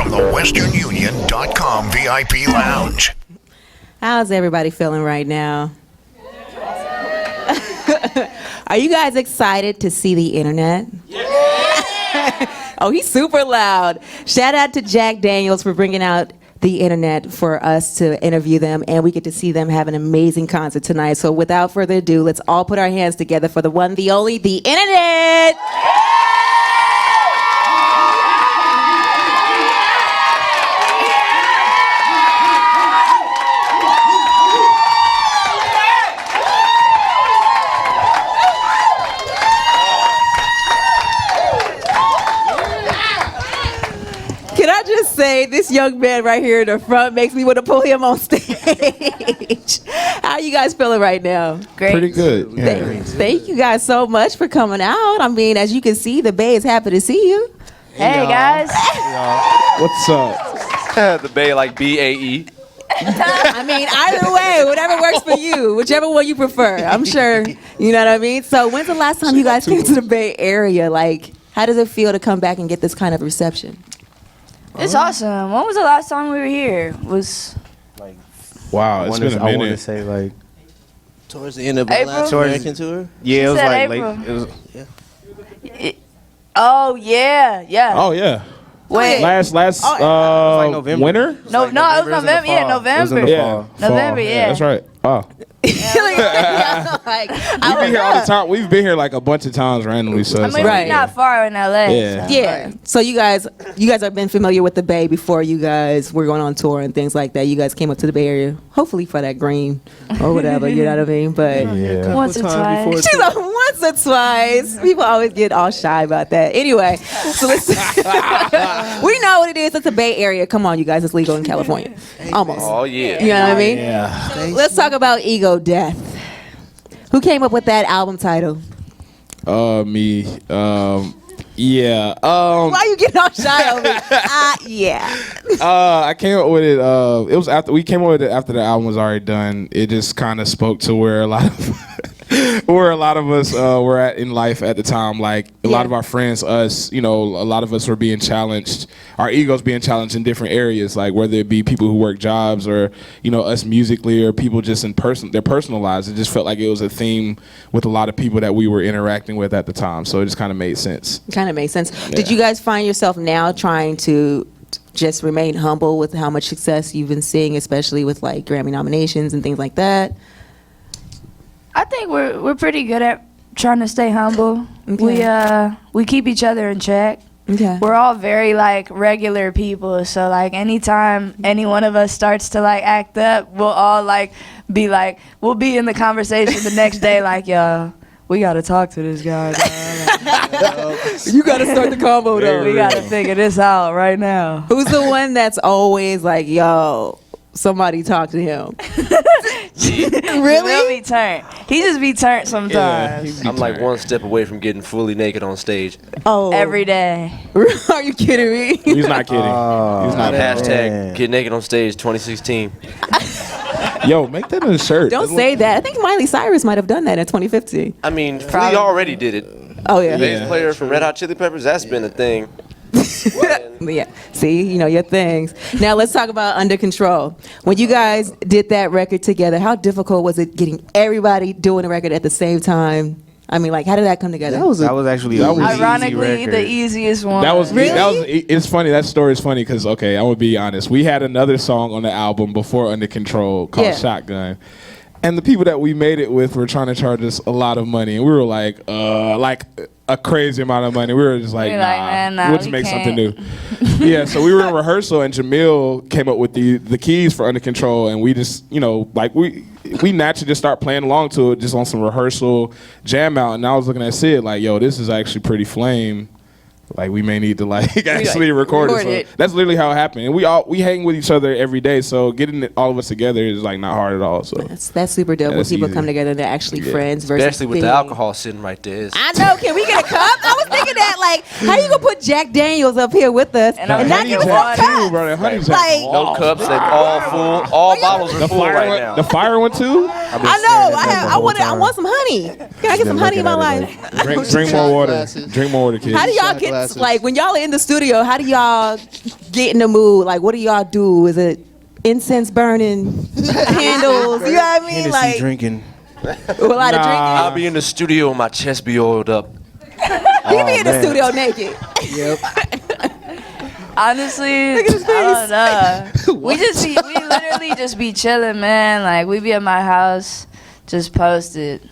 from the westernunion.com VIP Lounge. How's everybody feeling right now? Are you guys excited to see the internet? Oh, he's super loud. Shout out to Jack Daniels for bringing out the internet for us to interview them, and we get to see them have an amazing concert tonight. So without further ado, let's all put our hands together for the one, the only, the internet. Can I just say, this young man right here in the front makes me want to pull him on stage. How are you guys feeling right now? Great. Pretty good. Yeah. Thank you guys so much for coming out. I mean, as you can see, the Bay is happy to see you. Hey, guys. What's up? The Bay, like BAE. I mean, either way, whatever works for you, whichever one you prefer. I'm sure, you know what I mean? So when's the last time you guys came to the Bay Area? Like, how does it feel to come back and get this kind of reception? It's awesome. When was the last time we were here? Wow, it's been a I want to minute. say like Towards the end of our April? last American tour? yeah, it was said like April. late. It was Oh, yeah. Oh yeah. Wait. Last like November. winter? No, like no, it was November. November. Yeah, It was in the November. fall. Yeah. November, fall. yeah. That's right. Oh. Like, We've been here all the time. We've been here like a bunch of times randomly. So I it's mean, like, Right. we're not far in LA. Yeah. So. Yeah. So you guys have been familiar with the Bay before you guys were going on tour and things like that. You guys came up to the Bay Area, hopefully for that green or whatever, you know what I mean? But yeah. Once or twice. she's like, once or twice. People always get all shy about that. Anyway, so let's we know what it is. It's a Bay Area. Come on, you guys. It's legal in California. Almost. Oh, yeah. You know what I mean? Yeah. Let's talk about Ego Death. Who came up with that album title? Me. Yeah. Why you getting all shy over it? Yeah. I came up with it. It was after we came up with it after the album was already done. It just kind of spoke to where a lot of us were at in life at the time. Like a lot of our friends, us, a lot of us were being challenged. Our egos being challenged in different areas, like whether it be people who work jobs or us musically, or people just in their personal lives. It just felt like it was a theme with a lot of people that we were interacting with at the time. So it just kind of made sense. Kind of makes sense. Did you guys find yourself now trying to just remain humble with how much success you've been seeing, especially with like Grammy nominations and things like that? I think we're pretty good at trying to stay humble. Okay. We keep each other in check. Okay. We're all very like regular people, so like anytime any one of us starts to like act up, we'll all we'll be in the conversation the next day like, yo, we gotta talk to this guy. You gotta start the combo though. We gotta figure this out right now. Who's the one that's always like, yo, somebody talk to him? Really? He'll be turned. He just be turned sometimes. I'm like one step away from getting fully naked on stage. Oh. Every day. Are you kidding me? He's not kidding. He's not. Hashtag get naked on stage 2016. Yo, make that a shirt. Don't say that. I think Miley Cyrus might have done that in 2015. I mean, Flea already did it. Oh yeah. The bass player from Red Hot Chili Peppers, that's been a thing. Yeah. See, your things. Now let's talk about Under Control. When you guys did that record together, how difficult was it getting everybody doing a record at the same time? I mean, like, how did that come together? that was actually an easy Ironically, record. the easiest one. It's funny. That story is funny because, okay, I'm going to be honest. We had another song on the album before Under Control called Shotgun. And the people that we made it with were trying to charge us a lot of money. And we were like a crazy amount of money. We were just like, nah, we'll just make something new. Yeah, so we were in rehearsal and Jamil came up with the keys for Under Control. And we just, we naturally just start playing along to it just on some rehearsal jam out. And I was looking at Sid like, yo, this is actually pretty flame. Like we may need to actually record it. So that's literally how it happened. And we hang with each other every day, so getting all of us together is like not hard at all. So that's super dope when people come together and they're actually friends versus especially with the alcohol sitting right there. I know. Can we get a cup? I was thinking that like, how you gonna put Jack Daniels up here with us and not give us a cup? Like, no cups, they're all full. All bottles are full right now. The fire one too? I know. I want some honey. Can I get some honey in my life? Drink more water. Drink more water, kids. How do y'all get like when y'all are in the studio? How do y'all get in the mood? Like, what do y'all do? Is it incense burning, candles? You know what I mean? Hennessy Like drinking. a lot of drinking. I'll be in the studio and my chest be oiled up. He be in the studio naked. Yep. Honestly, I don't know. We literally just be chilling, man. Like, we be at my house, just posted.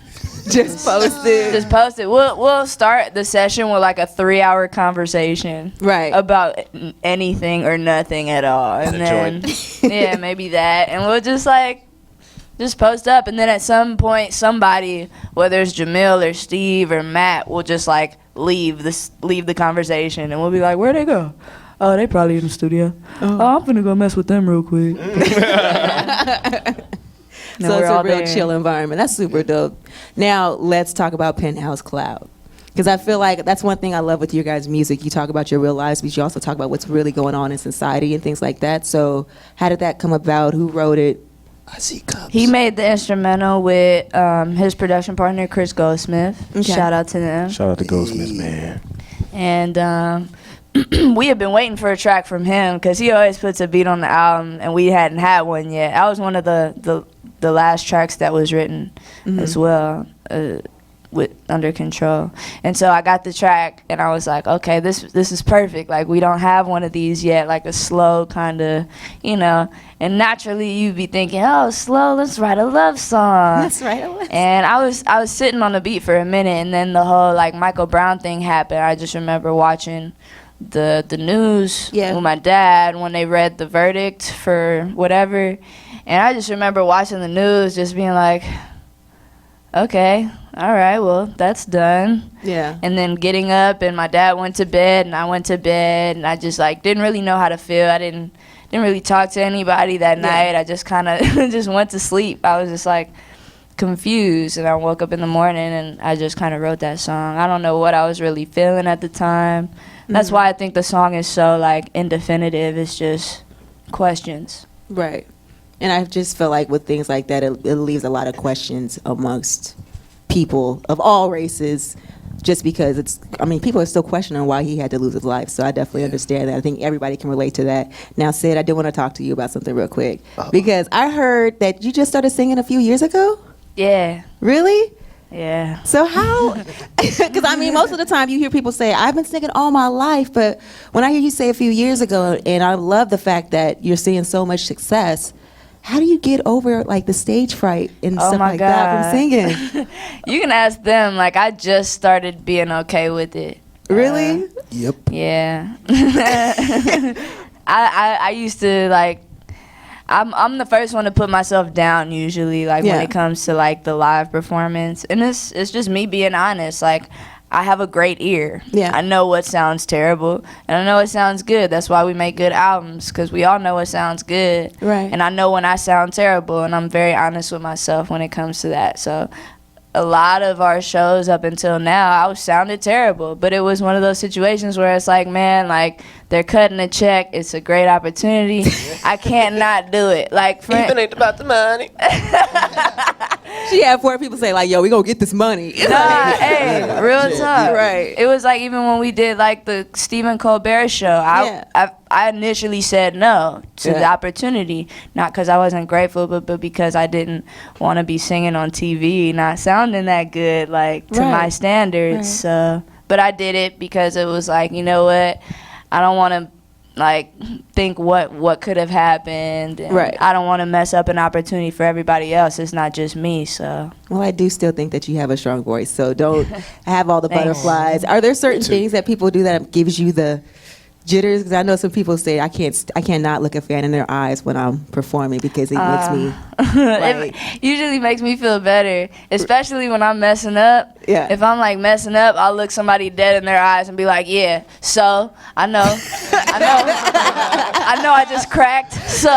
Just posted. Just post it. We'll start the session with like a 3-hour conversation, Right. about anything or nothing at all, and then yeah, maybe that, and we'll just post up, and then at some point, somebody, whether it's Jamil or Steve or Matt, will just like leave the conversation, and we'll be like, where'd they go? Oh, they probably in the studio. Oh, I'm finna go mess with them real quick. So it's a real chill environment. That's super dope. Now let's talk about Penthouse Cloud, because I feel like that's one thing I love with your guys' music. You talk about your real lives, but you also talk about what's really going on in society and things like that. So how did that come about? Who wrote it? I see cups. He made the instrumental with his production partner, Chris Goldsmith. Okay. Shout out to them. Shout out to Goldsmith, man. And we had been waiting for a track from him because he always puts a beat on the album, and we hadn't had one yet. I was one of the last tracks that was written as well, with Under Control. And so I got the track, and I was like, okay, this is perfect. Like, we don't have one of these yet, like a slow kind of, you know. And naturally, you'd be thinking, oh, slow, let's write a love song. Let's write a love song. And I was sitting on the beat for a minute, and then the whole, like, Michael Brown thing happened. I just remember watching the news with my dad when they read the verdict for whatever. And I just remember watching the news, just being like, okay, all right, well, that's done. Yeah. And then getting up, and my dad went to bed, and I went to bed, and I just, like, didn't really know how to feel. I didn't really talk to anybody that night. I just kind of just went to sleep. I was just, like, confused, and I woke up in the morning, and I just kind of wrote that song. I don't know what I was really feeling at the time. That's why I think the song is so, like, indefinitive. It's just questions. Right. And I just feel like with things like that, it leaves a lot of questions amongst people of all races, just because people are still questioning why he had to lose his life. So I definitely understand that. I think everybody can relate to that. Now, Sid, I do want to talk to you about something real quick, because I heard that you just started singing a few years ago. Yeah. Really? Yeah. So how, because most of the time you hear people say, I've been singing all my life, but when I hear you say a few years ago, and I love the fact that you're seeing so much success, how do you get over like the stage fright and stuff like that from singing? You can ask them. Like, I just started being okay with it. Really? Yep. Yeah. I used to, like, I'm the first one to put myself down usually, like when it comes to like the live performance, and it's just me being honest. Like, I have a great ear. Yeah. I know what sounds terrible, and I know what sounds good. That's why we make good albums, because we all know what sounds good. Right. And I know when I sound terrible, and I'm very honest with myself when it comes to that. So a lot of our shows up until now, I sounded terrible, but it was one of those situations where it's like, man, like, they're cutting a check. It's a great opportunity. I can't not do it. Like, Even ain't about the money. She had 4 people say like, yo, we gonna get this money. Nah, hey, real talk. Right. It was like, even when we did like the Stephen Colbert show, I initially said no to the opportunity, not because I wasn't grateful, but because I didn't want to be singing on TV, not sounding that good, like, to my standards. But I did it because it was like, you know what, I don't want to like think what could have happened, and I don't want to mess up an opportunity for everybody else. It's not just me. So, well, I do still think that you have a strong voice, so don't have all the butterflies. Are there certain things that people do that gives you the jitters? Because I know some people say I cannot look a fan in their eyes when I'm performing because it makes me it usually makes me feel better, especially when I'm messing up. Yeah. If I'm like messing up, I'll look somebody dead in their eyes and be like, yeah, so I know I just cracked, so.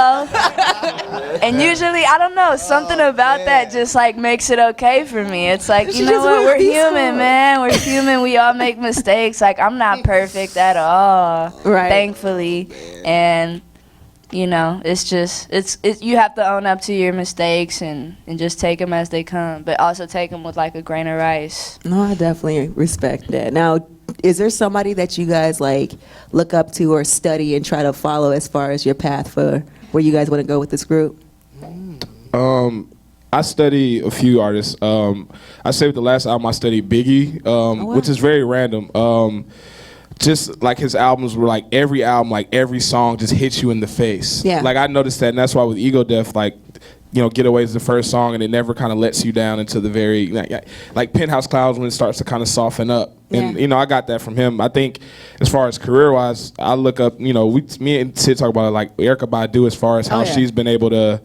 And usually, I don't know, something about that just like makes it okay for me. It's like, you know what, we're human, man. We're human. We all make mistakes. Like, I'm not perfect at all, thankfully. And you know, it's just, you have to own up to your mistakes and just take them as they come, but also take them with like a grain of rice. No, I definitely respect that. Now, is there somebody that you guys like look up to or study and try to follow as far as your path for where you guys want to go with this group? I study a few artists. I say with the last album I studied Biggie, wow. which is very random. Just like his albums were like every album, like every song just hits you in the face. Yeah. Like I noticed that, and that's why with Ego Death, like, you know, Getaway is the first song, and it never kind of lets you down into the very, like Penthouse Clouds when it starts to kind of soften up. And, Yeah. you know, I got that from him. I think as far as career-wise, I look up, you know, me and Sid talk about it, like Erykah Badu as far as how yeah. she's been able to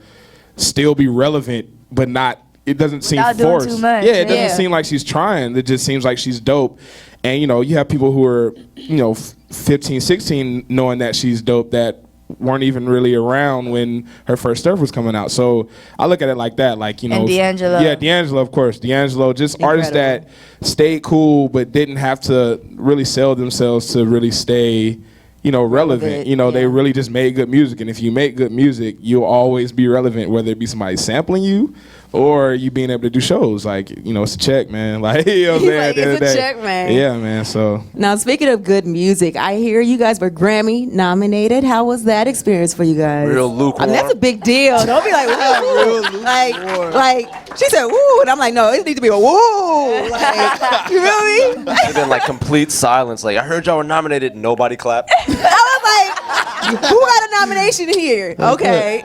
still be relevant, but not, it doesn't seem Without doing forced. too much. Yeah, it doesn't Yeah. seem like she's trying. It just seems like she's dope. And, you know, you have people who are, you know, 15, 16 knowing that she's dope that weren't even really around when her first stuff was coming out. So I look at it like that, like, you know. And D'Angelo. Yeah, D'Angelo, of course. D'Angelo, just artists Incredible. that stayed cool but didn't have to really sell themselves to really stay, you know, relevant. You know, they yeah. really just made good music. And if you make good music, you'll always be relevant, whether it be somebody sampling you or you being able to do shows. Like, you know, it's a check, man. Like, you know what I'm He's saying? like, At the end it's of the a day. check, man. Yeah, man. So Now, speaking of good music, I hear you guys were Grammy nominated. How was that experience for you guys? Real lukewarm. I mean, that's a big deal. Don't be like, woo. like she said, woo, and I'm like, no, it needs to be a woo. Like, you feel me? It's been like complete silence. Like, I heard y'all were nominated, nobody clapped. I was like, who got a nomination here? Okay.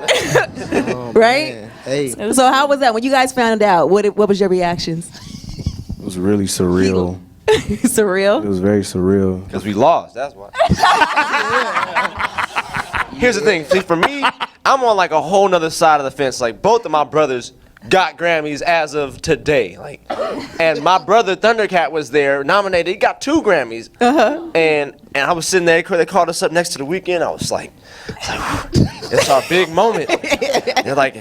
Right? Man. Hey. So how was that when you guys found out? What was your reactions? It was really surreal. It Surreal? was very surreal. Because we lost, that's why. Here's the thing, see, for me, I'm on like a whole nother side of the fence. Like, both of my brothers got Grammys as of today. Like, and my brother Thundercat was there, nominated. He got 2 Grammys. And I was sitting there. They called us up next to The Weeknd. I was like, it's our big moment. They're like,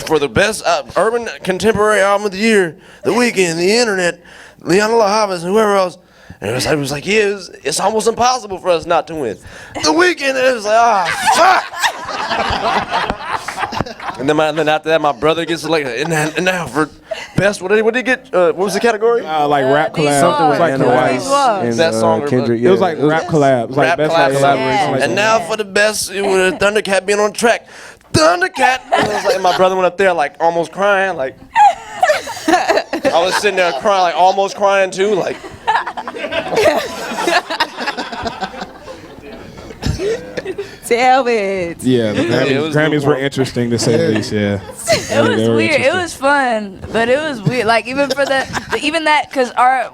for the best urban contemporary album of the year, The Weeknd, The Internet, Liana La Havas, and whoever else. And it was like, yeah, it's almost impossible for us not to win. The Weeknd, it was like, fuck. And then after that, my brother gets elected. And now for best, what did he get? What was the category? like rap collab. Something It was like Anna collab. Weiss Songs. and That song or- Kendrick. It was like rap collab. It was like Rap best collab like collaboration. Yeah. And now for the best, with Thundercat being on track. Thundercat! And, and my brother went up there like almost crying. Like, I was sitting there crying, like almost crying too. Like, Damn it. Yeah, the Grammys, it was Grammys were lukewarm. interesting to say the least. Yeah, It was weird. It was fun, but it was weird. Like even for even that, because our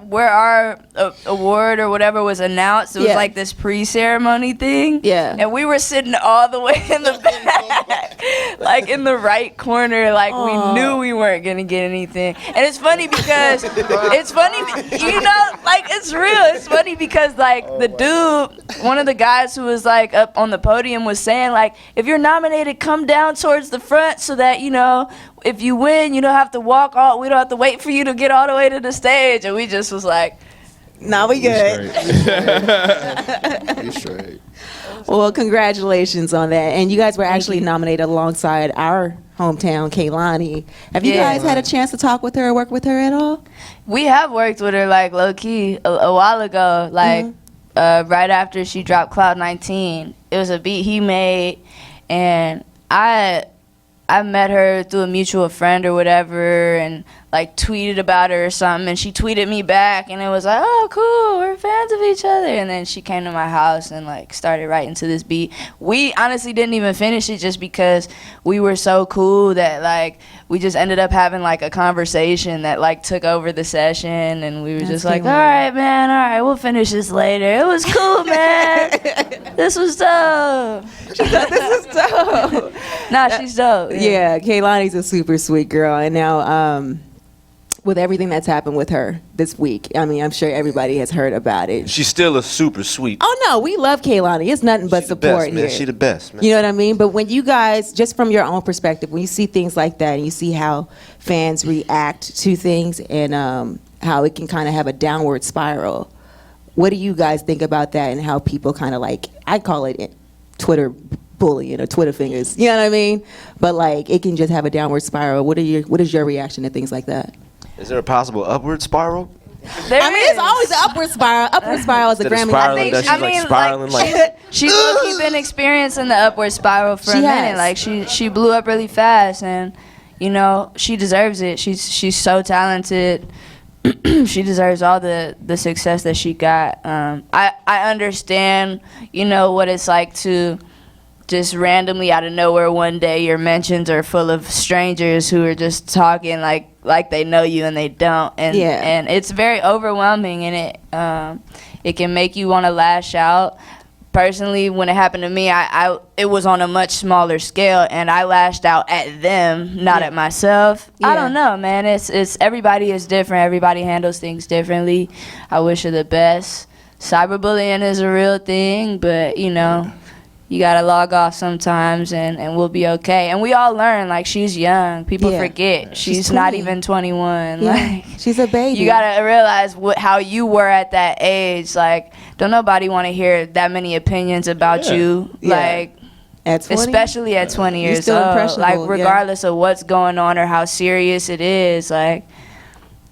award or whatever was announced, it was Yeah. like this pre-ceremony thing. Yeah. And we were sitting all the way in the back, like in the right corner, like we knew we weren't gonna get anything. And it's funny because it's funny, you know, like it's real. It's funny because like the dude, one of the guys who was like up on the podium was saying like, if you're nominated, come down towards the front so that, you know, if you win, you don't have to walk all, we don't have to wait for you to get all the way to the stage. And we just was like, Now we good. You straight. Well, congratulations on that. And you guys were actually nominated alongside our hometown, Kehlani. Have you Yeah. guys had a chance to talk with her or work with her at all? we have worked with her like low key a while ago, like right after she dropped Cloud 19. It was a beat he made, and I met her through a mutual friend or whatever, and like tweeted about her or something, and she tweeted me back, and it was like, oh cool, we're fans of each other. And then she came to my house and like started writing to this beat. We honestly didn't even finish it just because we were so cool that like we just ended up having like a conversation that like took over the session, and we were just like, all right man, all right, we'll finish this later. It was cool, man. This was dope. This is dope. Nah, she's dope. Yeah, Kehlani's a super sweet girl. And now, with everything that's happened with her this week, I mean, I'm sure everybody has heard about it. she's still a super sweet. Oh, no, we love Kehlani. It's nothing but She the support best, man. here. She the best, man. You know what I mean? But when you guys, just from your own perspective, when you see things like that and you see how fans react to things and how it can kind of have a downward spiral, what do you guys think about that and how people kind of like, I call it Twitter bullying or Twitter fingers, you know what I mean? But like, it can just have a downward spiral. What is your reaction to things like that? Is there a possible upward spiral? It's always an upward spiral. Upward spiral is a Instead of Grammy. spiraling, I that's think just like spiraling, like she's low-key been experiencing the upward spiral for a minute. Like she blew up really fast, and you know she deserves it. She's so talented. She deserves all the success that she got. I understand, you know, what it's like to just randomly out of nowhere one day your mentions are full of strangers who are just talking like they know you and they don't, and it's very overwhelming, and it can make you want to lash out. Personally, when it happened to me, it was on a much smaller scale, and I lashed out at them, not at myself. I don't know, man. It's everybody is different. Everybody handles things differently. I wish her the best. Cyberbullying is a real thing, but you know, you gotta log off sometimes, and we'll be okay. And we all learn. Like, she's young. People forget she's not even 21. Yeah. Like, she's a baby. You gotta realize how you were at that age. Like, don't nobody want to hear that many opinions about you. Like, at 20? Especially at 20 years still old. impressionable, Like, regardless of what's going on or how serious it is. Like,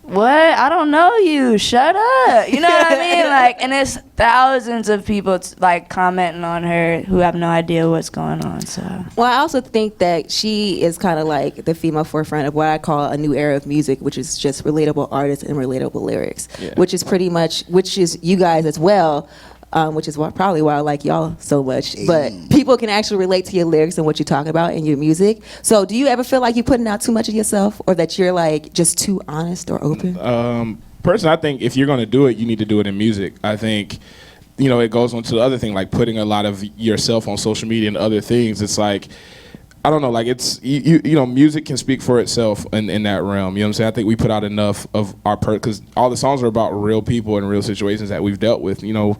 what? I don't know you. Shut up. You know what I mean? Like, and it's thousands of people like commenting on her who have no idea what's going on. So. Well, I also think that she is kind of like the female forefront of what I call a new era of music, which is just relatable artists and relatable lyrics, which is you guys as well. Which is probably why I like y'all so much. But people can actually relate to your lyrics and what you're talking about in your music. So do you ever feel like you're putting out too much of yourself, or that you're like just too honest or open? Personally, I think if you're going to do it, you need to do it in music. I think, you know, it goes on to the other thing, like putting a lot of yourself on social media and other things. It's like, I don't know, like it's, you know, music can speak for itself in that realm. You know what I'm saying? I think we put out enough of our, because all the songs are about real people and real situations that we've dealt with, you know,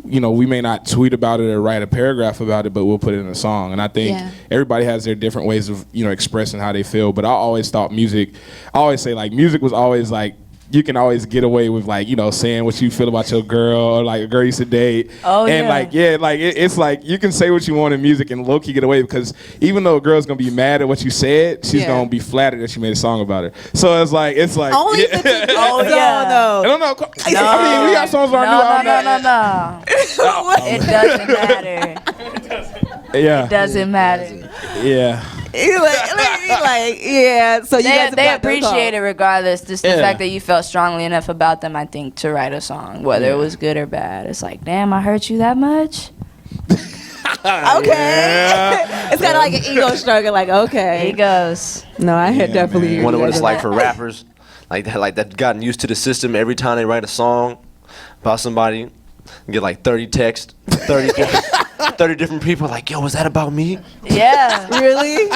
we may not tweet about it or write a paragraph about it, but we'll put it in a song. And I think everybody has their different ways of, you know, expressing how they feel. But I always thought music was always like, you can always get away with, like, you know, saying what you feel about your girl, or like a girl you used to date. It's like you can say what you want in music and low-key get away, because even though a girl's gonna be mad at what you said, she's gonna be flattered that you made a song about her. So it's like only if it's a good song, though. I don't know. I mean, we got songs on our new album. No. It doesn't matter. It doesn't matter. Yeah. So you guys they appreciate it regardless. Just the fact that you felt strongly enough about them, I think, to write a song, whether it was good or bad. It's like, damn, I hurt you that much. Okay. It's kind of like an ego struggle. Like, okay. Egos. No, I had definitely. I wonder what it's like for rappers, like that gotten used to the system. Every time they write a song about somebody, get like 30 texts, 30 different people like, yo, was that about me? Yeah. Really?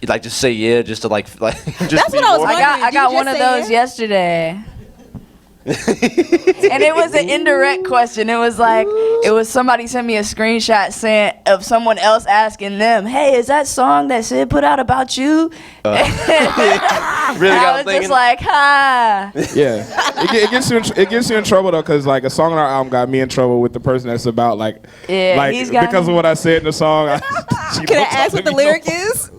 Like, just say yeah, just to like just That's be what I was more. wondering. I got one of those yesterday. And it was an indirect question. It was somebody sent me a screenshot of someone else asking them, "Hey, is that song that Sid put out about you?" Really I was just like, "Ha." Yeah, it gets you in trouble though, because like a song on our album got me in trouble with the person that's about because of what I said in the song. Can I ask what the lyric is?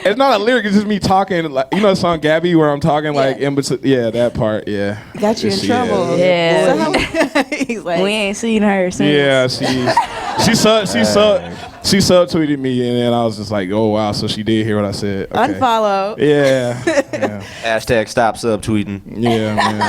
It's not a lyric. It's just me talking. Like, you know the song Gabby, where I'm talking like in between. Yeah, that part. Yeah. Got you in trouble. Yeah. He's like, We ain't seen her since. Yeah, she subtweeted me, and then I was just like, oh wow, so she did hear what I said. Okay. Unfollow. Yeah. Hashtag stop subtweeting. Yeah, man.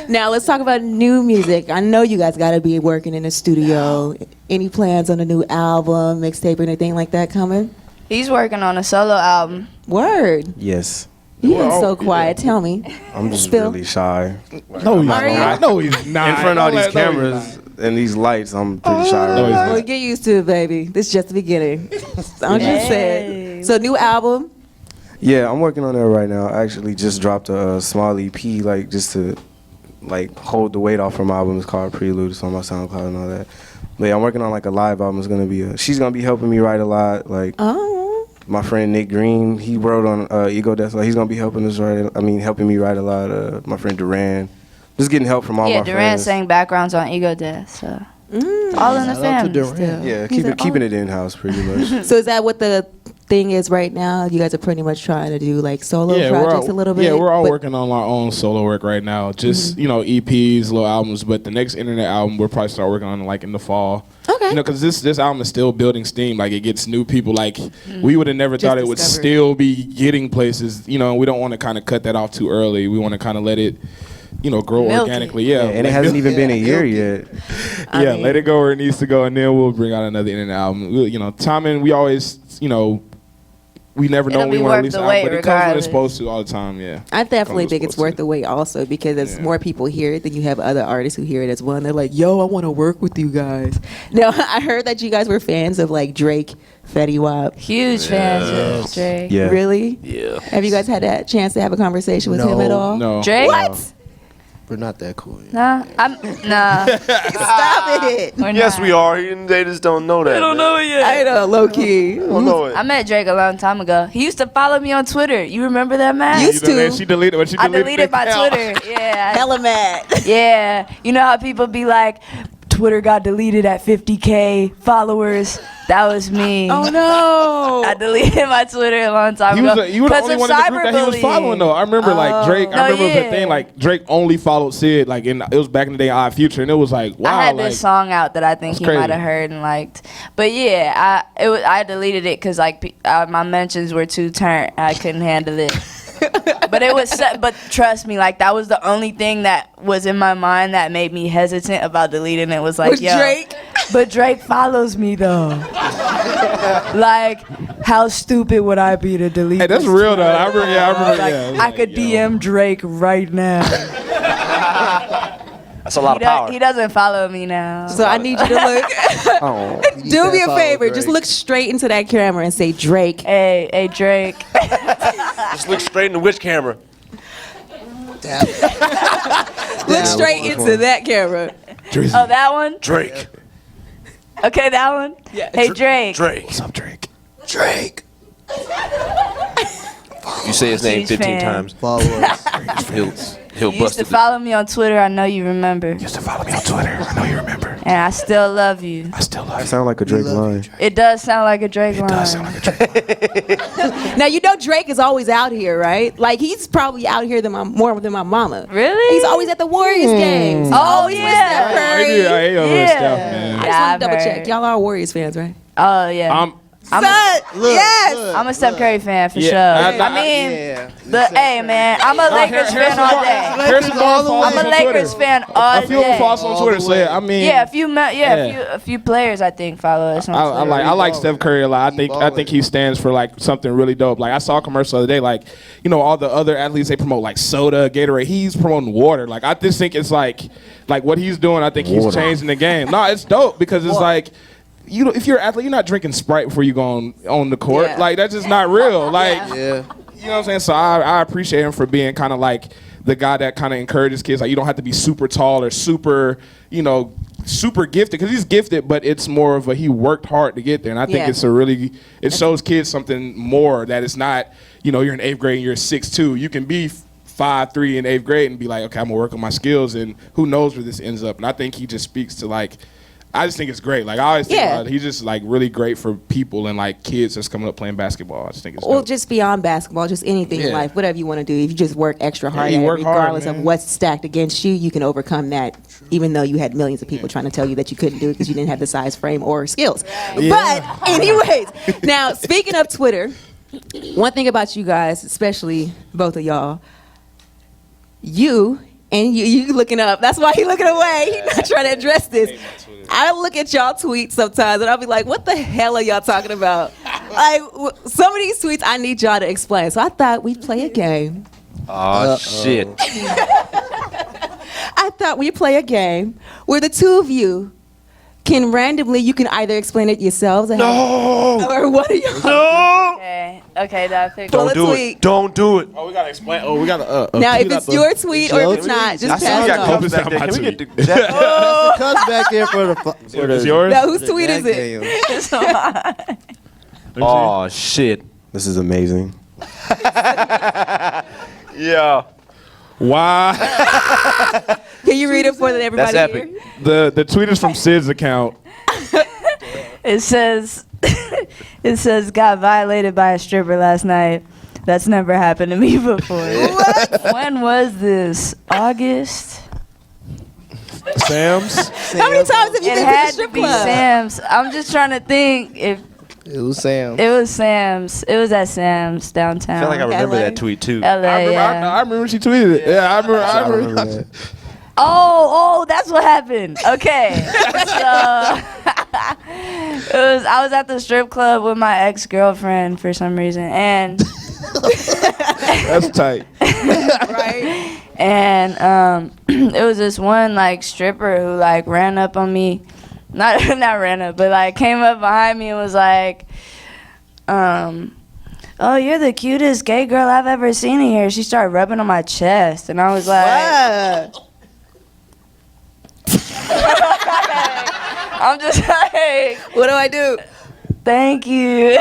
Now let's talk about new music. I know you guys got to be working in the studio. Any plans on a new album, mixtape, or anything like that coming? He's working on a solo album. Word. Yes. You been so quiet. Tell me. I'm just Spill. really shy. No, he's not. No, he's not. In front of all these cameras and these lights, I'm pretty shy. Right now. Well, get used to it, baby. This is just the beginning. I'm just saying. So, new album? Yeah, I'm working on that right now. I actually just dropped a small EP, like just to like hold the weight off from my album. It's called Prelude. It's on my SoundCloud and all that. But yeah, I'm working on like a live album. It's gonna be she's gonna be helping me write a lot. Like my friend Nick Green, he wrote on Ego Death. So he's gonna be helping me write a lot. My friend Duran, just getting help from all my friends. Yeah, Duran sang backgrounds on Ego Death. So all in the family still. Yeah, keeping it in house pretty much. So is that what the thing is right now? You guys are pretty much trying to do like solo we're projects all, a little bit. Yeah, we're all but- working on our own solo work right now. Just EPs, little albums. But the next internet album we'll probably start working on like in the fall. Okay. Because this album is still building steam. Like it gets new people. Like we would have never Just thought it would discovered. still be getting places. We don't want to kind of cut that off too early. We want to kind of let it, grow Milk it. organically. Yeah, And it hasn't even been a year yet. Yeah, let it go where it needs to go, and then we'll bring out another internet album. Timing, we always, we never know It'll when we be want to worth release the an album, wait but it comes when it's regardless. supposed to all the time. Yeah, I definitely Comes think when it's worth the wait also because as Yeah. more people hear it, then you have other artists who hear it as well. And they're like, yo, I want to work with you guys. Now, I heard that you guys were fans of like Drake, Fetty Wap. Huge fans of Drake. Yeah. Really? Yeah. Have you guys had that chance to have a conversation with him at all? no. Drake? What? We're not that cool. Yet. Nah, nah. Stop it. We're Yes, not. we are. They just don't know that. They don't know it yet. I know, low key. Don't know it. I met Drake a long time ago. He used to follow me on Twitter. You remember that, man? Used to. She deleted, but she I deleted, deleted my the account. Twitter. Yeah. Hella mad. Yeah. You know how people be like, Twitter got deleted at 50K followers? That was me. Oh no. I deleted my Twitter a long time You ago. were the only of one in the group that he was cyberbullying. following though. I remember like Drake. No, I remember the yeah. thing like Drake only followed Sid. Like it was back in the day, Odd Future, and it was like wow. I had like, this song out that I think That's he crazy. might have heard and liked, but yeah, I deleted it because like my mentions were too turned. I couldn't handle it. But it was, but trust me, like that was the only thing that was in my mind that made me hesitant about deleting it. Was like, Was yo, Drake? but Drake follows me though. Like, how stupid would I be to delete? Hey, that's this real though. Twitter? I remember. Yeah, I remember. Like, Yeah, it was I like, could yo. DM Drake right now. That's a lot of power. He doesn't follow me now. So I need you to look. Oh, Do me a favor. Just look straight into that camera and say Drake. Hey, Drake. Just look straight in the witch camera. Look straight into that camera. Oh, that one? Drake. Okay, that one? Yeah. Hey, Drake. Drake. What's up, Drake? Drake. You say his name Huge 15 fan. times. Follow us. He'll You used bust to it. follow me on Twitter. I know you remember. Used to follow me on Twitter. I know you remember. And I still love you. I still love that you. sound like a Drake love you, line. Drake. It does sound like a Drake line. Does sound like a Drake. Now you know Drake is always out here, right? Like he's probably out here more than my mama. Really? He's always at the Warriors games. He's Oh, always with yeah. Steph Curry. Hey, yo, Yeah. Steph, I man. just Yeah, want I've to double check. heard. Y'all are Warriors fans, right? Oh, yeah. I'm yes. I'm a Steph Curry fan for Yeah, sure. I- I mean, Yeah. hey, man, I'm a Lakers fan all day. Harrison Barnes follows I'm a us on Twitter. Lakers fan all A few of them day. follow us on All Twitter. the So yeah, way. I mean, Yeah, Yeah. a few players I think follow us on I Twitter. like He Steph Curry a lot. I ballin'. think he stands for like something really dope. Like I saw a commercial the other day. Like all the other athletes they promote like soda, Gatorade. He's promoting water. Like I just think it's like what he's doing. I think he's Water. changing the game. No, it's dope because it's like. If you're an athlete, you're not drinking Sprite before you go on the court. Yeah. Like that's just not real. Like Yeah. you know what I'm saying? So I appreciate him for being kind of like the guy that kind of encourages kids. Like you don't have to be super tall or super, super gifted because he's gifted, but it's more of he worked hard to get there. And I think Yeah. it shows kids something more that it's not, you're in 8th grade and you're 6'2". You can be 5'3" in 8th grade and be like, okay, I'm gonna work on my skills and who knows where this ends up. And I think he just speaks to I just think it's great. Like I always think Yeah. about it. He's just really great for people and kids that's coming up playing basketball. I just think it's Well, dope. just beyond basketball, just anything in Yeah. life, whatever you want to do. If you just work extra hard, you at it, work hard, regardless of man. what's stacked against you, you can overcome that. Even though you had millions of people trying to tell you that you couldn't do it because you didn't have the size, frame, or skills. But anyways, now speaking of Twitter, one thing about you guys, especially both of y'all, you looking up. That's why he looking away. He's not trying to address this. I look at y'all tweets sometimes and I'll be like, what the hell are y'all talking about? Some of these tweets I need y'all to explain. So I thought we'd play a game. Oh, shit. I thought we'd play a game where the two of you can randomly, you can either explain it yourselves or one of y'all. Okay, that fixed Pull Don't a do tweet. it. Don't do it. Oh, we gotta explain. Oh, we gotta. Now, if it's your tweet or if it's not, I just see you pass got it cups on. back there. Can we get the That's the cuts back there for the. It's yours? Now, whose tweet is it? Oh, shit. This is amazing. Yeah. Wow. Can you read it for everybody That's here? epic. The tweet is from Sid's account. It says, It says, got violated by a stripper last night. That's never happened to me before. When was this? August? Sam's. How many times have you It been to the had to strip be club? Sam's. I'm just trying to think if It was Sam. it was Sam's. It was at Sam's downtown. I feel like I remember LA. that tweet too. LA, I remember she tweeted it. Yeah, I remember that. Oh, that's what happened. Okay. So I was at the strip club with my ex-girlfriend for some reason, and That's tight. Right? and it was this one like stripper who like ran up on me, not ran up, but like came up behind me and was like, "Oh, you're the cutest gay girl I've ever seen in here." She started rubbing on my chest, and I was like, I'm just like, What do I do? thank you.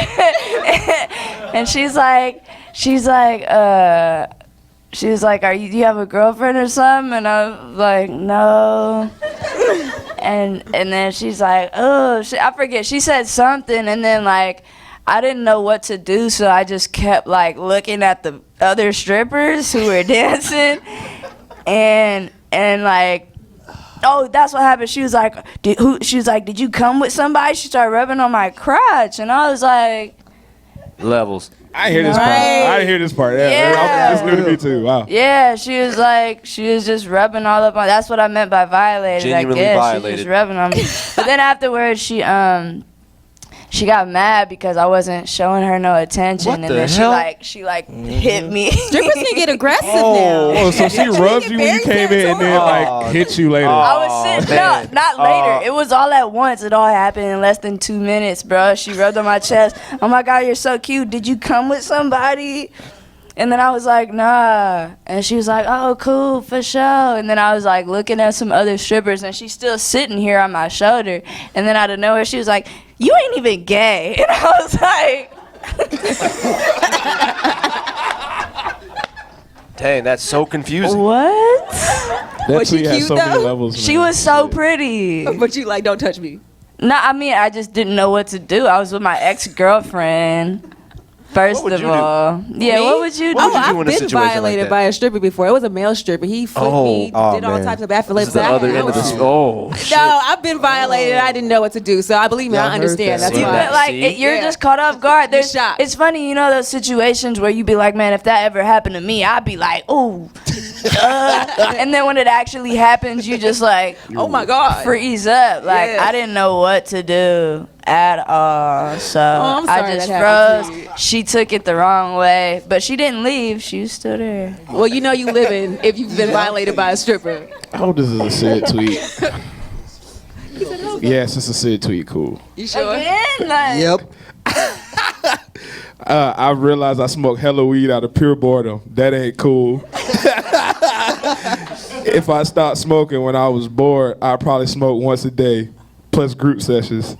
And she's like, do you have a girlfriend or something? And I was like, no. And then she's like, oh, I forget. She said something, and then like, I didn't know what to do, so I just kept like looking at the other strippers who were dancing, and like, oh, that's what happened. She was like, did you come with somebody? She started rubbing on my crotch, and I was like, Levels. I didn't hear this part. Right. I didn't hear this part. Yeah. Yeah. It's new to me too. Wow. yeah. She was just rubbing all up on. That's what I meant by violated. Genuinely I guess violated. she was just rubbing on me. But then afterwards, she got mad because I wasn't showing her no attention, What and the then hell? she hit me. Strippers can get aggressive Oh, now. so she rubbed you when you came in and then like hit you later. I was sitting, man. no, not later. It was all at once. It all happened in less than 2 minutes, bro. She rubbed on my chest. Oh my God, you're so cute. Did you come with somebody? And then I was like, nah. And she was like, oh, cool, for sure. And then I was like looking at some other strippers, and she's still sitting here on my shoulder. And then out of nowhere, she was like, you ain't even gay. And I was like, Dang, that's so confusing. what? That Was she tweet has cute, so many though? levels. She man. was so pretty. But you like, don't touch me. No, I mean, I just didn't know what to do. I was with my ex-girlfriend, first What would of you do? all. Yeah, what would you do? What would you do I've in a been situation like violated that? by a stripper before. It was a male stripper. He flipped me, Oh, did all man. types of bad flips. This is the other end of this. Oh, shit. No, I've been violated. I didn't know what to do. So I believe me, Y'all I heard understand. that. That's See You why. that? but like See? you're Yeah. just caught off guard. There's, shocked. it's funny, you know, those situations where you be like, man, if that ever happened to me, I'd be like, ooh. And then when it actually happens, you just like, Oh my God. freeze up. Like Yeah. I didn't know what to do at all. So I'm sorry I just that happened to froze. She took it the wrong way, but she didn't leave. She was still there. Well, you know you living if you've been violated by a stripper. I hope this is a Sid tweet. Yes, it's a Sid tweet. Cool. You sure? Again, like, Yep. I realized I smoked hella weed out of pure boredom. That ain't cool. If I stopped smoking when I was bored, I'd probably smoke once a day, plus group sessions.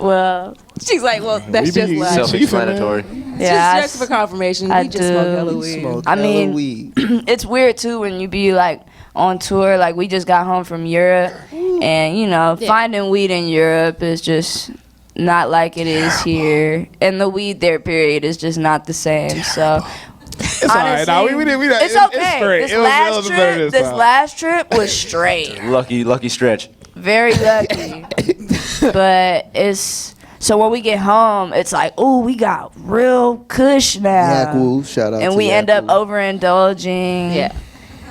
well, She's like, well, that's We just be life. Self-explanatory. yeah. Just for confirmation. I We just do. smoke hella weed. Smoked I hella mean, weed. it's weird too when you be like on tour. Like we just got home from Europe, and you know, finding weed in Europe is just not like it is here, and the weed there period is just not the same. So It's all right. Nah, we didn't. it's okay. straight. This It was last better trip, this this time. last trip was straight. Lucky stretch. Very lucky. But it's so when we get home, it's like, oh, we got real kush now. Yakwu, shout out And to we end up Yakwu. overindulging. Yeah.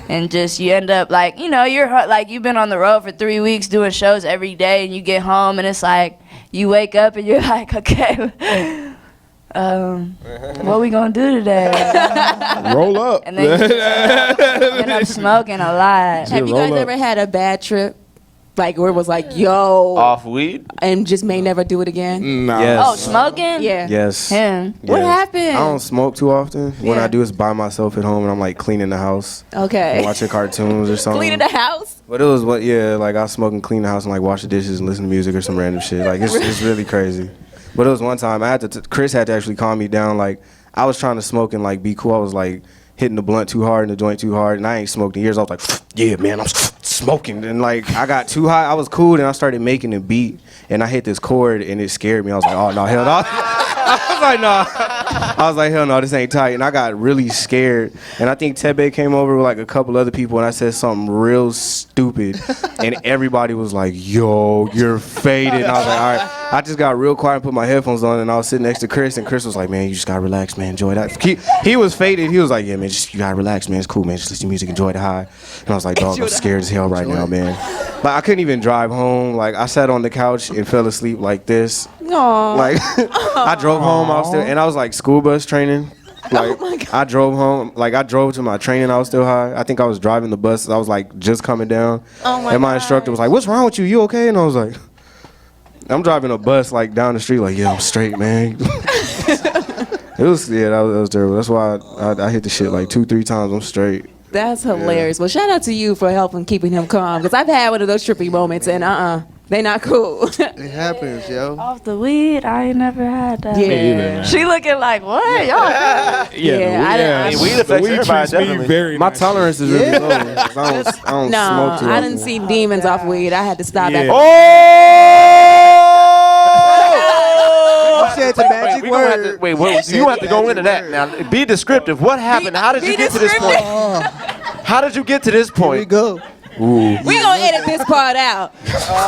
And just you end up like, you know, you're like you've been on the road for 3 weeks doing shows every day, and you get home and it's like you wake up and you're like, okay, what we gonna do today? Roll up. And then you just end up smoking a lot. Have you roll guys up. ever had a bad trip? Like where it was like, yo, Off weed? and just may never do it again? Nah. Yes. Oh, smoking? Yeah. Yes. Him. What Yes. happened? I don't smoke too often. When Yeah. I do, it's by myself at home, and I'm like cleaning the house, Okay. watching cartoons or something. Cleaning the house? But it was like I smoke and clean the house and like wash the dishes and listen to music or some random shit. Like it's really crazy. But it was one time I had to. Chris had to actually calm me down. Like I was trying to smoke and like be cool. I was like hitting the blunt too hard and the joint too hard, and I ain't smoked in years. I was like, yeah, man, I'm smoking, and like I got too high. I was cool, and I started making a beat, and I hit this chord, and it scared me. I was like, oh no, hell no. I was like, no. I was like, hell no, this ain't tight. And I got really scared. And I think Tebe came over with like a couple other people, and I said something real stupid. And everybody was like, yo, you're faded. And I was like, all right. I just got real quiet and put my headphones on, and I was sitting next to Chris, and Chris was like, man, you just gotta relax, man, enjoy that. He was faded. He was like, yeah, man, just you gotta relax, man. It's cool, man. Just listen to music, enjoy the high. And I was like, dog, I'm scared as hell right now, man. Like I couldn't even drive home. Like I sat on the couch and fell asleep like this. Aww. Like I drove home, I was still, and I was like school bus training. Like I drove home, like I drove to my training, I was still high. I think I was driving the bus, I was like just coming down. And my instructor was like, what's wrong with you? You okay? And I was like, I'm driving a bus like down the street, like, yeah, I'm straight, man. That was terrible. That's why I hit the shit like 2-3 times. I'm straight. That's hilarious. Well, shout out to you for helping keeping him calm, because I've had one of those trippy moments, and they not cool. It happens, yo. Off the weed, I ain't never had that. Yeah. She looking like, what? Y'all Yeah, I mean, weed affects everybody, definitely. Very My nice. tolerance is really low. I don't No, smoke too I often. didn't see demons off weed. I had to stop Yeah. You said the magic We gonna have to, word. wait, you have to go into that now. Be descriptive. What happened? How did you get to this point? How did you get to this Here we point? go. We gonna edit this part out.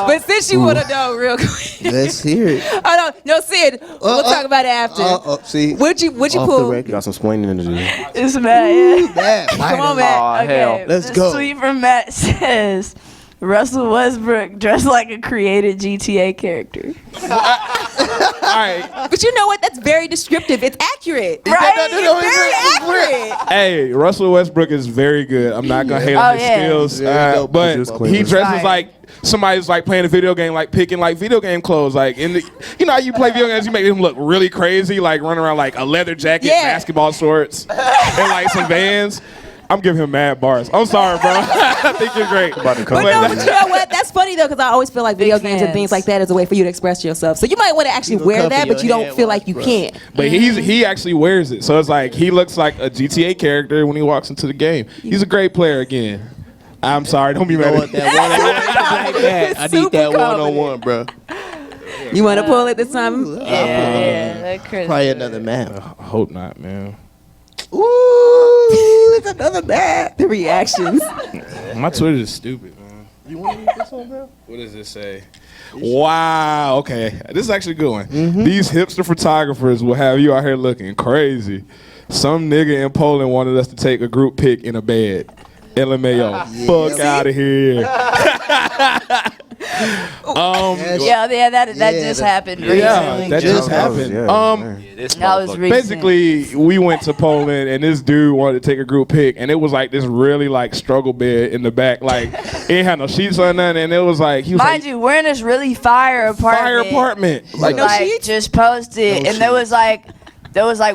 But since you wanna know real quick. Let's hear it. Oh no, Sid. We'll talk about it after. See. What'd you Off the pull? record. Got some explaining to do. It's Matt, yeah. Bad. Come on, man. Aw, Okay, hell. Let's this go. tweet from Matt says, Russell Westbrook dressed like a created GTA character. All right. But you know what? That's very descriptive. It's accurate. Right? It's very accurate. Hey, Russell Westbrook is very good. I'm not gonna hate on his skills, Yeah, dope. but Just he clean. dresses Right. like somebody's like playing a video game, like picking like video game clothes. Like in the, you know how you play video games, you make them look really crazy, like running around like a leather jacket, Yeah. basketball shorts, and like some Vans. I'm giving him mad bars. I'm sorry, bro. I think you're great. But no, but you know what? That's funny though, because I always feel like video games and things like that is a way for you to express yourself. So you might want to actually gonna wear cover that, but your you don't head feel watch, like you bro. can't. But he actually wears it, so it's like he looks like a GTA character when he walks into the game. He's a great player again. I'm sorry, don't be You know mad what? at me. That one-on-one. I need Super that confident. one-on-one, bro. You want to pull it this time? Yeah, that Chris. Probably another map. I hope not, man. Ooh, it's another map. The reactions. My Twitter is stupid, man. You want to read this one, bro? What does it say? Wow. Okay, this is actually a good one. These hipster photographers will have you out here looking crazy. Some nigga in Poland wanted us to take a group pic in a bed. LMAO. Fuck out of here. That just happened recently. Yeah, that just That was- happened. yeah, This That was motherfucker. recent. Basically, we went to Poland and this dude wanted to take a group pic, and it was like this really like struggle bed in the back, like it ain't had no sheets or nothing, and it was like he was Mind like, you, we're in this really fire apartment. like Like, just posted, and there was like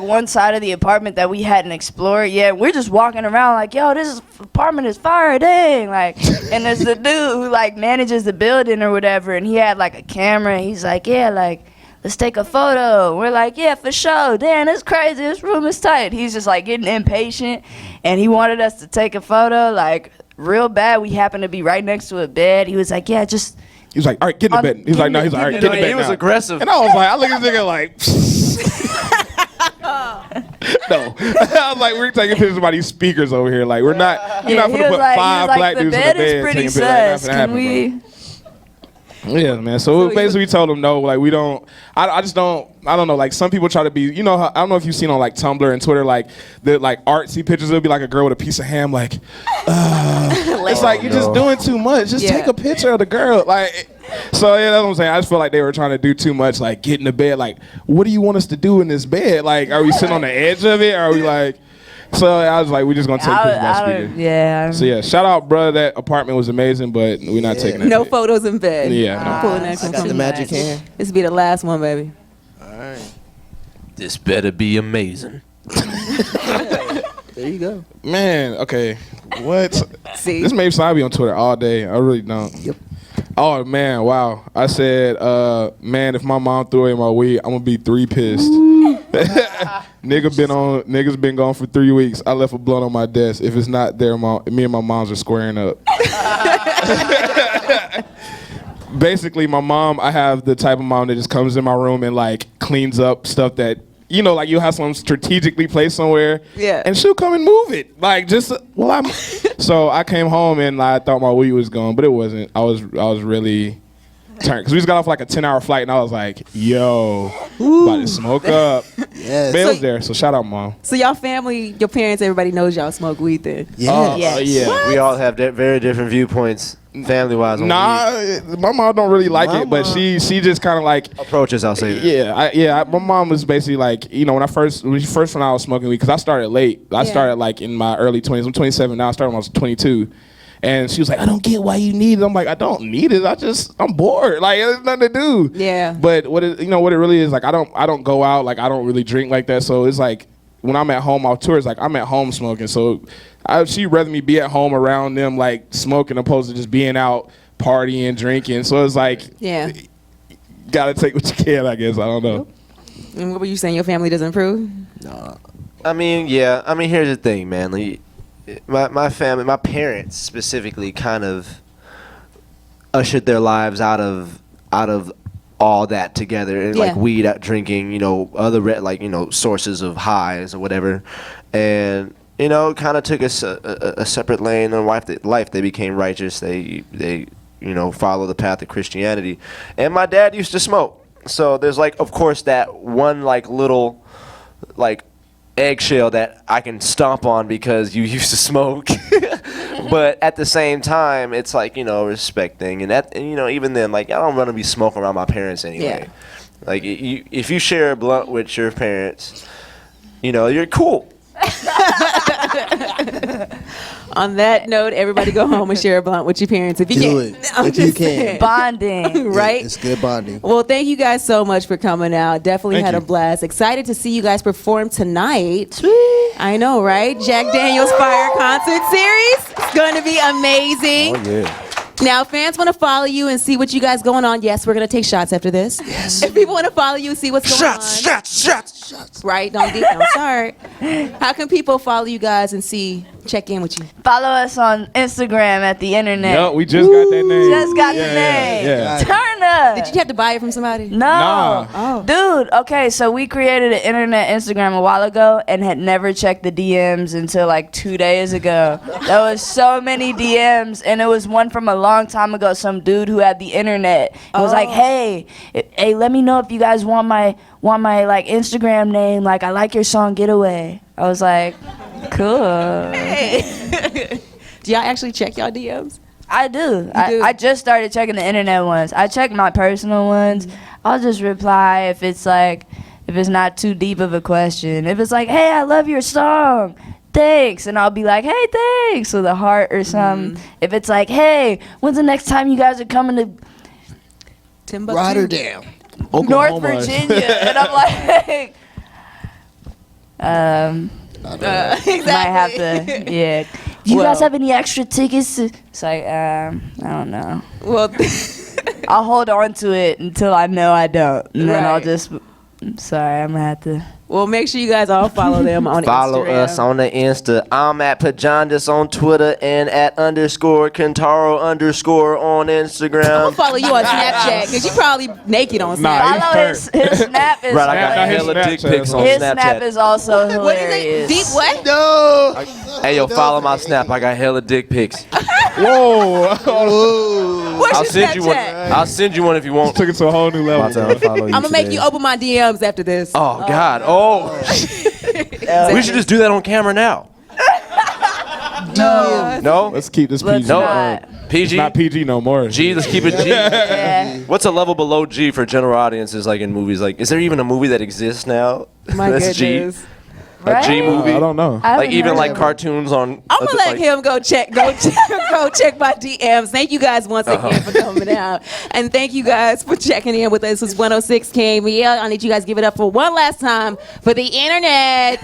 one side of the apartment that we hadn't explored yet. We're just walking around like, yo, apartment is fire, dang. Like, and there's the dude who like manages the building or whatever, and he had like a camera. And he's like, yeah, like, let's take a photo. We're like, yeah, for sure. Damn, it's crazy. This room is tight. He's just like getting impatient, and he wanted us to take a photo like real bad. We happened to be right next to a bed. He was like, yeah, just. he was like, all right, get in the bed. He's like, no, he's like, all right, get in the bed. He was now. aggressive. And I was like, I look at this nigga like. No, I was like, we're taking pictures of these speakers over here. Like, we're not. You're not he gonna was put like, five black the dudes in bed the bed is pretty taking pictures. Like, sus. nothing Can happened, we? bro. Yeah, man. So basically, we told them no. Like, we don't. I just don't. I don't know. Like, some people try to be. You know, I don't know if you've seen on like Tumblr and Twitter, like the like artsy pictures. It'll be like a girl with a piece of ham. Like, it's like you're just doing too much. Just Yeah. take a picture of the girl. Like, so yeah, that's what I'm saying. I just feel like they were trying to do too much. Like, get in the bed. Like, what do you want us to do in this bed? Like, are we sitting on the edge of it? Or are we like? So I was like, we just gonna take pictures by speaker. Yeah. So yeah, shout out, bro. That apartment was amazing, but we're not taking that. No pic. photos in bed. Yeah, no. I'm pulling that I got the from magic hand. This will be the last one, baby. All right. This better be amazing. There you go. Man, okay. What? See? This made Sabi on Twitter all day. I really don't. Yep. Oh man, wow. I said, man, if my mom threw away my weed, I'm gonna be 3 pissed. Niggas been gone for 3 weeks. I left a blunt on my desk. If it's not there, me and my moms are squaring up. Basically, my mom, I have the type of mom that just comes in my room and like cleans up stuff that, you know, like you'll have something strategically placed somewhere. Yeah. And she'll come and move it. Like just So I came home and I thought my weed was gone, but it wasn't. I was really turned, because we just got off like a 10-hour flight and I was like, yo, about to smoke up. Yes. Bale's there, so shout out, Mom. So y'all family, your parents, everybody knows y'all smoke weed then? Yes. Yes. Yeah. We all have very different viewpoints, family-wise. On weed. My mom don't really like My it, but mom- she just kind of like, Approaches, I'll say. my mom was basically like, you know, when I was smoking weed, because I started late. I started like in my early 20s. I'm 27 now. I started when I was 22. And she was like, I don't get why you need it. I'm like, I don't need it. I'm bored. Like, there's nothing to do. Yeah. But what it really is, like, I don't go out. Like, I don't really drink like that. So it's like, when I'm at home on tours, like, I'm at home smoking. So she'd rather me be at home around them, like, smoking, opposed to just being out partying, drinking. So it's like, Yeah. gotta take what you can, I guess. I don't know. And what were you saying? Your family doesn't approve? I mean, yeah. I mean, here's the thing, man. Like, my family, my parents specifically, kind of ushered their lives out of all that together, and like weed, drinking, you know, other sources of highs or whatever, and you know, kind of took a separate lane in life. They became righteous. They follow the path of Christianity, and my dad used to smoke. So there's like, of course, that one like little like eggshell that I can stomp on because you used to smoke. But at the same time, it's like, you know, respect thing. And even then, like, I don't want to be smoking around my parents anyway. Yeah. Like, if you share a blunt with your parents, you know, you're cool. On that note, everybody go home and share a blunt with your parents if you Do can. it. I'm If you just can. saying. Bonding. Right? It's good bonding. Well, thank you guys so much for coming out. Definitely Thank had a you. blast. Excited to see you guys perform tonight. I know, right? Jack Daniels Fire Concert Series. It's going to be amazing. Oh yeah. Now, fans want to follow you and see what you guys going on. Yes, we're going to take shots after this. Yes. If people want to follow you and see what's going on. Shots. Right? Don't start. How can people follow you guys and check in with you? Follow us on Instagram at the internet. Yo, we just got that name. Just got the name. Yeah. Turn up. Did you have to buy it from somebody? No. Nah. Oh. Dude, okay, so we created an internet Instagram a while ago and had never checked the DMs until like 2 days ago. There was so many DMs, and it was one from a long time ago, some dude who had the internet. He was like, hey, let me know if you guys want my like Instagram name. Like, I like your song Getaway. I was like, cool. Hey. Do y'all actually check y'all DMs? I do. do? I just started checking the internet ones. I check my personal ones. I'll just reply if it's not too deep of a question. If it's like, hey, I love your song, thanks, and I'll be like, hey, thanks, with a heart or something. If it's like, hey, when's the next time you guys are coming to Timbuktu? Rotterdam. North Oklahoma. Virginia? And I'm like, Exactly. might have to, yeah. Do you guys have any extra tickets? It's like, I don't know. Well, I'll hold on to it until I know I don't. And then I'll Right. just, sorry, I'm going to have to. well, make sure you guys all follow them on Follow Instagram. us on the Insta. I'm at Pajandis on Twitter and at _Kentaro_ on I'm Instagram. gonna follow you on Snapchat because you probably naked on Nah, Snapchat. Follow his snap is Right, I got his hella dick Snapchat pics on his Snapchat. snap is also What is it? hilarious. Deep what? No. Hey, yo, follow my Snap. I got hella dick pics. Whoa. What's I'll your send you one. Snapchat? I'll send you one if you want. Took it to a whole new level. About to unfollow you I'm gonna make today. you open my DMs after this. Oh God. Oh. We should just do that on camera now. No. Let's keep this Let's PG. No. not. PG. Not PG no more. G. Let's keep it G. Yeah. What's a level below G for general audiences, like in movies? Like, is there even a movie that exists now? My That's goodness. G. A G Right? movie. I don't know. I Like haven't even heard like of it. cartoons on. I'm gonna let like- him go check my DMs. Thank you guys once again for coming out, and thank you guys for checking in with us. This is 106 KMEL. I need you guys to give it up for one last time for the internet.